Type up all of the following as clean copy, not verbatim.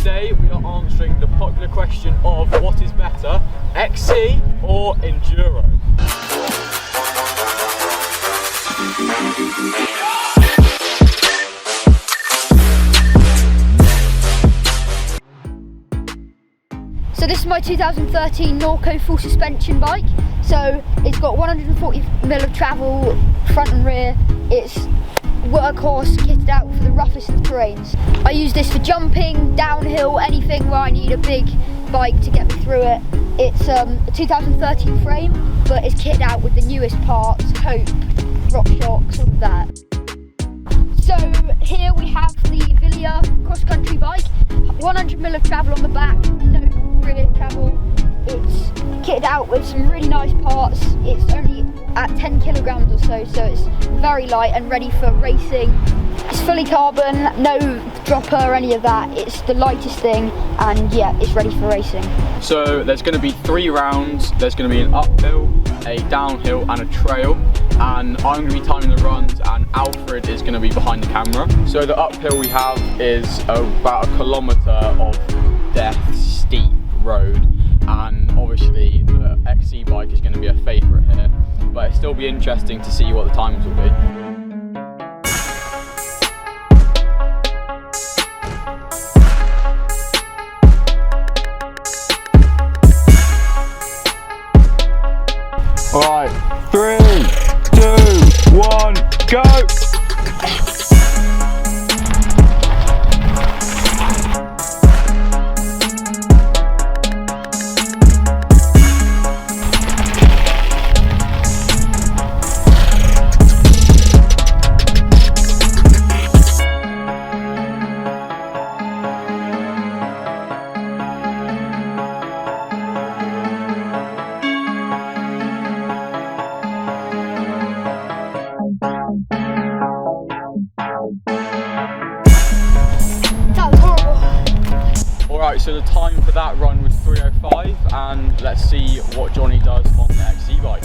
today we are answering the popular question of what is better, XC or Enduro? So this is my 2013 Norco full suspension bike. So it's got 140mm of travel, front and rear. It's workhorse kitted out for the roughest of terrains. I use this for jumping, downhill, anything where I need a big bike to get me through it. It's a 2013 frame, but it's kitted out with the newest parts, Hope, rock shocks, all of that. So here we have the Villia cross-country bike, 100mm of travel on the back, no rear travel. It's kitted out with some really nice parts. It's only at 10 kilograms or so, so it's very light and ready for racing. It's fully carbon, no dropper or any of that. It's the lightest thing, and yeah, it's ready for racing. So there's going to be 3 rounds. There's going to be an uphill, a downhill and a trail, and I'm going to be timing the runs and Alfred is going to be behind the camera. So the uphill we have is about 1 kilometre of death steep road, and obviously the XC bike is going to be a favourite here, but it'll still be interesting to see what the times will be. Alright, 3, 2, 1, go! Alright, so the time for that run was 3:05, and let's see what Johnny does on the XC bike.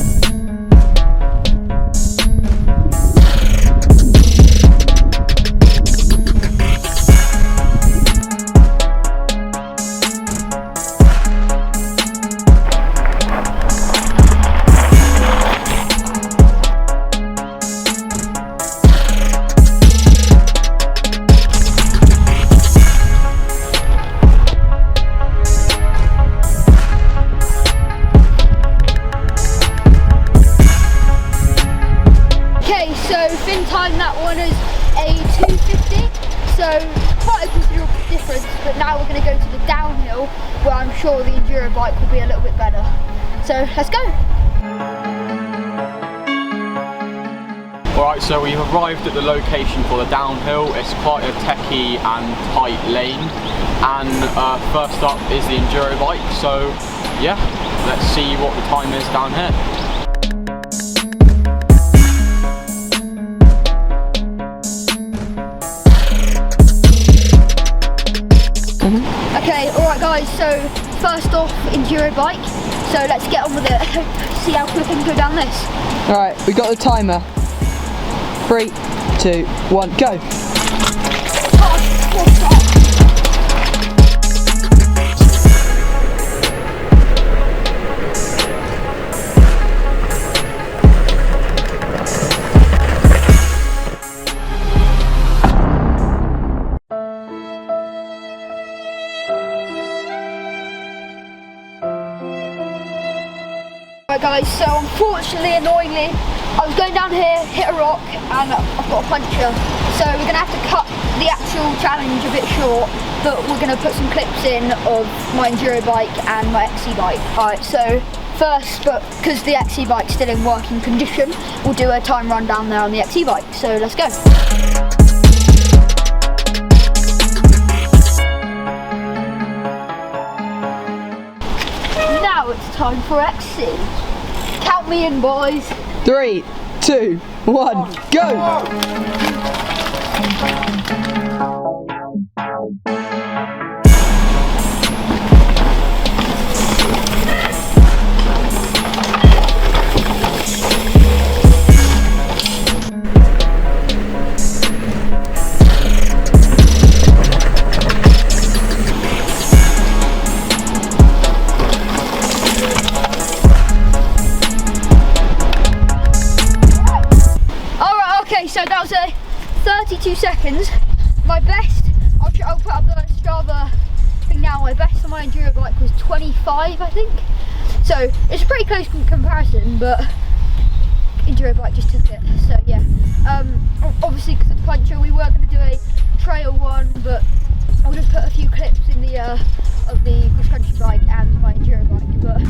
Finn timed that one as a 250, so quite a considerable difference, but now we're going to go to the downhill where I'm sure the Enduro bike will be a little bit better. So let's go! Alright, so we've arrived at the location for the downhill. It's quite a techie and tight lane, and first up is the Enduro bike, so yeah, let's see what the time is down here. Okay, alright guys, so first off, Enduro bike, so let's get on with it. See how quick I can go down this. Alright, we got the timer. 3, 2, 1, go! Right guys, so unfortunately, annoyingly, I was going down here, hit a rock, and I've got a puncture. So we're going to have to cut the actual challenge a bit short, but we're going to put some clips in of my Enduro bike and my XC bike. Alright, so first, but because the XC bike's still in working condition, we'll do a time run down there on the XC bike. So let's go. Now it's time for XC. Count me in, boys. 3, 2, 1, go! my enduro bike was 25, I think. So it's a pretty close comparison, but enduro bike just took it. So yeah, obviously because of the puncture, we were going to do a trail one, but I'll just put a few clips in the of the cross country bike and my enduro bike. But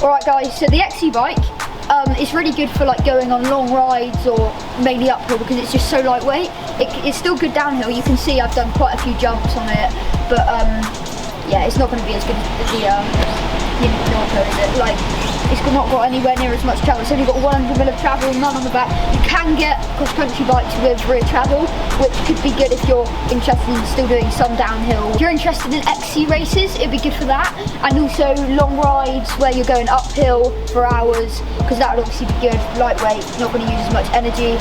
alright guys, so the XC bike is really good for like going on long rides or mainly uphill because it's just so lightweight. It's still good downhill. You can see I've done quite a few jumps on it, but yeah, it's not going to be as good as the Norco, is it? Like, it's not got anywhere near as much travel. It's only got 100 mil of travel, none on the back. You can get cross-country bikes with rear travel, which could be good if you're interested in still doing some downhill. If you're interested in XC races, it'd be good for that. And also long rides where you're going uphill for hours, because that would obviously be good, lightweight, not going to use as much energy.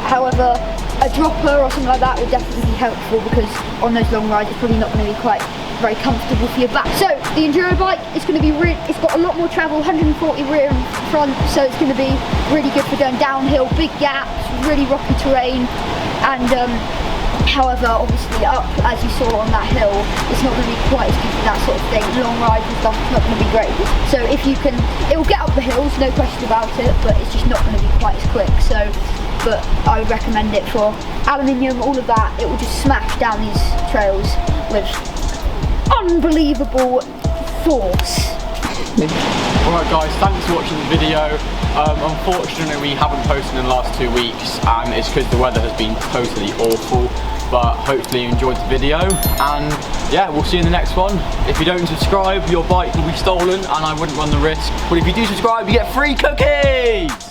However, a dropper or something like that would definitely be helpful, because on those long rides it's probably not going to be quite very comfortable for your back. So the enduro bike is going to be it's got a lot more travel, 140 rear and front, so it's going to be really good for going downhill, big gaps, really rocky terrain. And however, obviously up, as you saw on that hill, it's not going to be quite as good for that sort of thing. Long rides and stuff, it's not going to be great. So if you can, it will get up the hills, no question about it, but it's just not going to be quite as quick. So, but I would recommend it for aluminium, all of that. It will just smash down these trails with unbelievable force. Alright guys, thanks for watching the video. Unfortunately we haven't posted in the last 2 weeks, and it's because the weather has been totally awful, but hopefully you enjoyed the video, and yeah, we'll see you in the next one. If you don't subscribe, your bike will be stolen and I wouldn't run the risk, but if you do subscribe you get free cookies!